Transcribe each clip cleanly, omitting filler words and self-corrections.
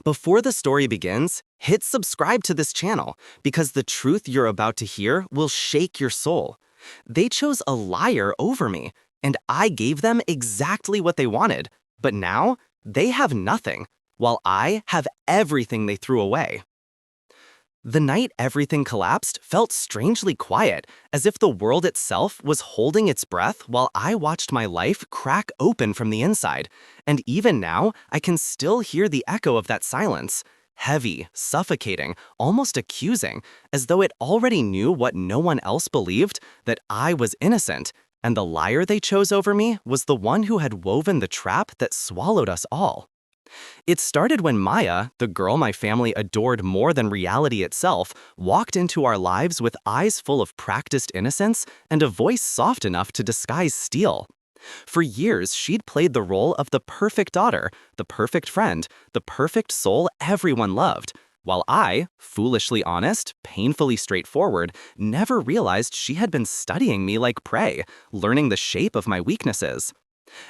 Before the story begins, hit subscribe to this channel because the truth you're about to hear will shake your soul. They chose a liar over me, and I gave them exactly what they wanted. But now, they have nothing, while I have everything they threw away. The night everything collapsed felt strangely quiet, as if the world itself was holding its breath while I watched my life crack open from the inside. And even now, I can still hear the echo of that silence. Heavy, suffocating, almost accusing, as though it already knew what no one else believed, that I was innocent, and the liar they chose over me was the one who had woven the trap that swallowed us all. It started when Maya, the girl my family adored more than reality itself, walked into our lives with eyes full of practiced innocence and a voice soft enough to disguise steel. For years, she'd played the role of the perfect daughter, the perfect friend, the perfect soul everyone loved, while I, foolishly honest, painfully straightforward, never realized she had been studying me like prey, learning the shape of my weaknesses.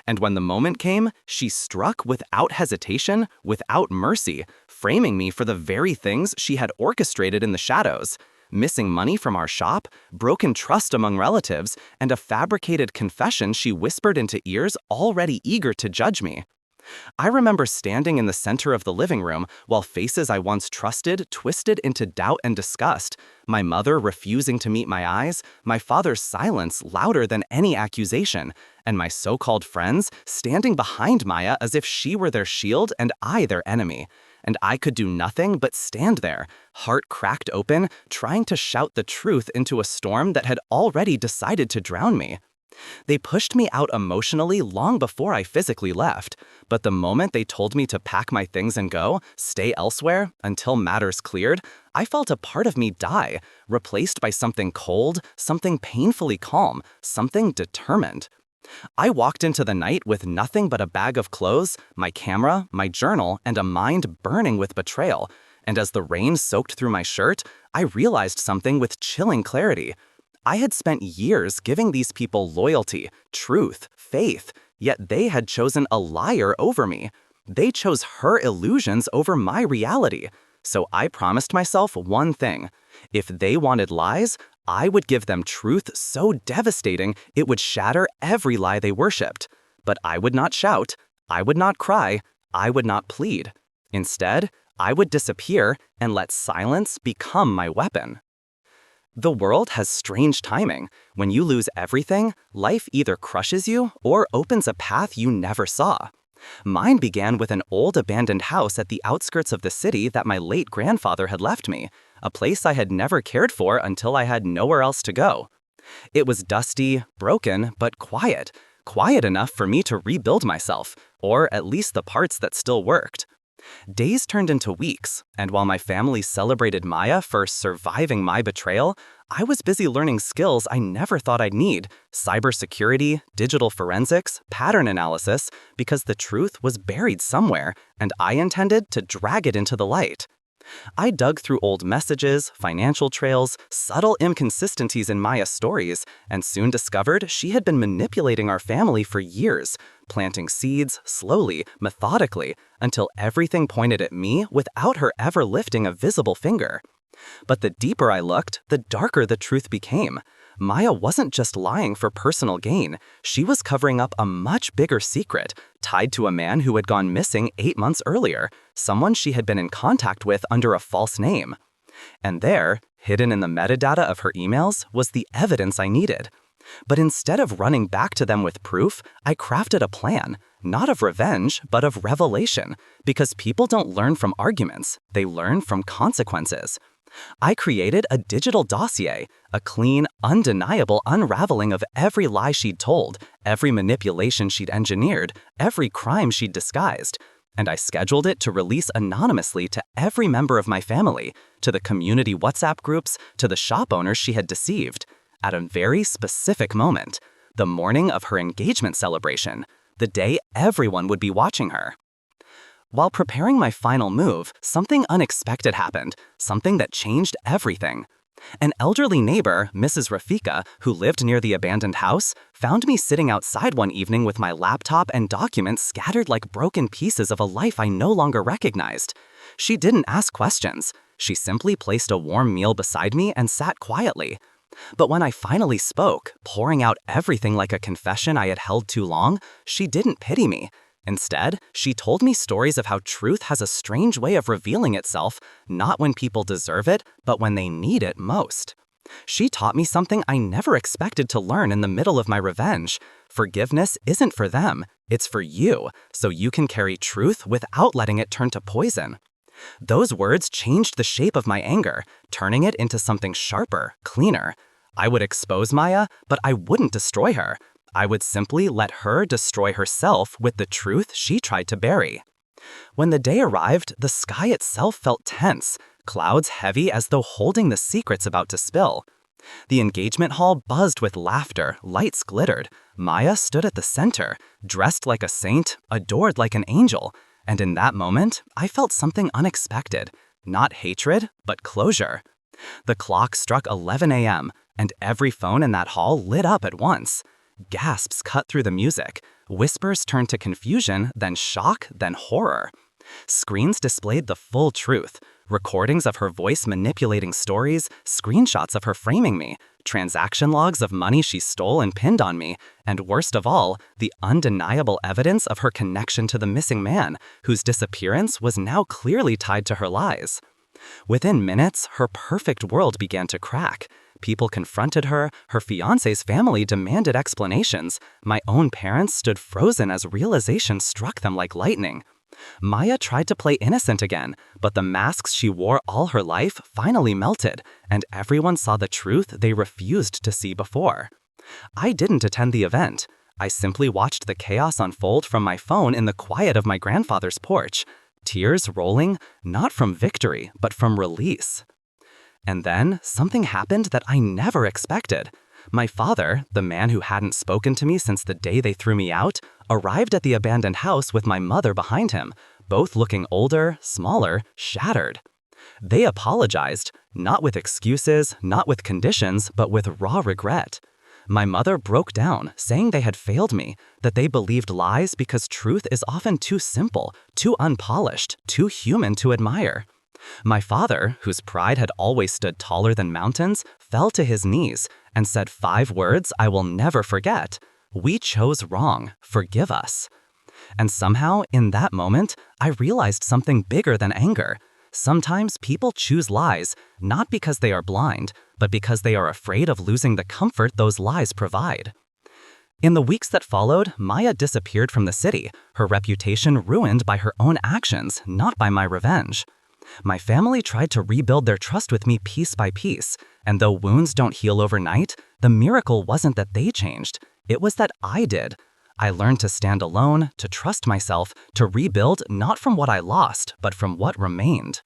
And when the moment came, she struck without hesitation, without mercy, framing me for the very things she had orchestrated in the shadows. Missing money from our shop, broken trust among relatives, and a fabricated confession she whispered into ears already eager to judge me. I remember standing in the center of the living room while faces I once trusted twisted into doubt and disgust, my mother refusing to meet my eyes, my father's silence louder than any accusation, and my so-called friends standing behind Maya as if she were their shield and I their enemy. And I could do nothing but stand there, heart cracked open, trying to shout the truth into a storm that had already decided to drown me. They pushed me out emotionally long before I physically left, but the moment they told me to pack my things and go, stay elsewhere, until matters cleared, I felt a part of me die, replaced by something cold, something painfully calm, something determined. I walked into the night with nothing but a bag of clothes, my camera, my journal, and a mind burning with betrayal, and as the rain soaked through my shirt, I realized something with chilling clarity. I had spent years giving these people loyalty, truth, faith, yet they had chosen a liar over me. They chose her illusions over my reality. So I promised myself one thing. If they wanted lies, I would give them truth so devastating it would shatter every lie they worshipped. But I would not shout, I would not cry, I would not plead. Instead, I would disappear and let silence become my weapon. The world has strange timing. When you lose everything, life either crushes you or opens a path you never saw. Mine began with an old abandoned house at the outskirts of the city that my late grandfather had left me, a place I had never cared for until I had nowhere else to go. It was dusty, broken, but quiet enough for me to rebuild myself, or at least the parts that still worked. Days turned into weeks, and while my family celebrated Maya for surviving my betrayal, I was busy learning skills I never thought I'd need: cybersecurity, digital forensics, pattern analysis, because the truth was buried somewhere, and I intended to drag it into the light. I dug through old messages, financial trails, subtle inconsistencies in Maya's stories, and soon discovered she had been manipulating our family for years, planting seeds slowly, methodically, until everything pointed at me without her ever lifting a visible finger. But the deeper I looked, the darker the truth became. Maya wasn't just lying for personal gain. She was covering up a much bigger secret, tied to a man who had gone missing 8 months earlier, someone she had been in contact with under a false name. And there, hidden in the metadata of her emails, was the evidence I needed. But instead of running back to them with proof, I crafted a plan, not of revenge, but of revelation, because people don't learn from arguments, they learn from consequences. I created a digital dossier, a clean, undeniable unraveling of every lie she'd told, every manipulation she'd engineered, every crime she'd disguised, and I scheduled it to release anonymously to every member of my family, to the community WhatsApp groups, to the shop owners she had deceived, at a very specific moment, the morning of her engagement celebration, the day everyone would be watching her. While preparing my final move, something unexpected happened, something that changed everything. An elderly neighbor, Mrs. Rafika, who lived near the abandoned house, found me sitting outside one evening with my laptop and documents scattered like broken pieces of a life I no longer recognized. She didn't ask questions. She simply placed a warm meal beside me and sat quietly. But when I finally spoke, pouring out everything like a confession I had held too long, she didn't pity me. Instead, she told me stories of how truth has a strange way of revealing itself, not when people deserve it, but when they need it most. She taught me something I never expected to learn in the middle of my revenge. Forgiveness isn't for them, it's for you, so you can carry truth without letting it turn to poison. Those words changed the shape of my anger, turning it into something sharper, cleaner. I would expose Maya, but I wouldn't destroy her. I would simply let her destroy herself with the truth she tried to bury. When the day arrived, the sky itself felt tense, clouds heavy as though holding the secrets about to spill. The engagement hall buzzed with laughter, lights glittered. Maya stood at the center, dressed like a saint, adored like an angel. And in that moment, I felt something unexpected. Not hatred, but closure. The clock struck 11 a.m., and every phone in that hall lit up at once. Gasps cut through the music. Whispers turned to confusion, then shock, then horror. Screens displayed the full truth. Recordings of her voice manipulating stories, screenshots of her framing me, transaction logs of money she stole and pinned on me, and worst of all, the undeniable evidence of her connection to the missing man, whose disappearance was now clearly tied to her lies. Within minutes, her perfect world began to crack. People confronted her, her fiancé's family demanded explanations, my own parents stood frozen as realization struck them like lightning. Maya tried to play innocent again, but the masks she wore all her life finally melted, and everyone saw the truth they refused to see before. I didn't attend the event. I simply watched the chaos unfold from my phone in the quiet of my grandfather's porch, tears rolling, not from victory, but from release. And then, something happened that I never expected. My father, the man who hadn't spoken to me since the day they threw me out, arrived at the abandoned house with my mother behind him, both looking older, smaller, shattered. They apologized, not with excuses, not with conditions, but with raw regret. My mother broke down, saying they had failed me, that they believed lies because truth is often too simple, too unpolished, too human to admire. My father, whose pride had always stood taller than mountains, fell to his knees and said 5 words I will never forget. "We chose wrong. Forgive us." And somehow, in that moment, I realized something bigger than anger. Sometimes people choose lies, not because they are blind, but because they are afraid of losing the comfort those lies provide. In the weeks that followed, Maya disappeared from the city, her reputation ruined by her own actions, not by my revenge. My family tried to rebuild their trust with me piece by piece, and though wounds don't heal overnight, the miracle wasn't that they changed, it was that I did. I learned to stand alone, to trust myself, to rebuild not from what I lost, but from what remained.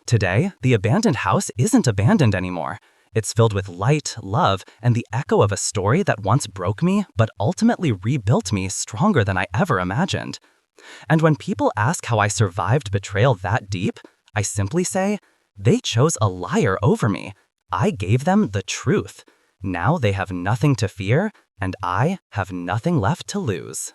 Today, the abandoned house isn't abandoned anymore. It's filled with light, love, and the echo of a story that once broke me, but ultimately rebuilt me stronger than I ever imagined. And when people ask how I survived betrayal that deep, I simply say, they chose a liar over me. I gave them the truth. Now they have nothing to fear, and I have nothing left to lose.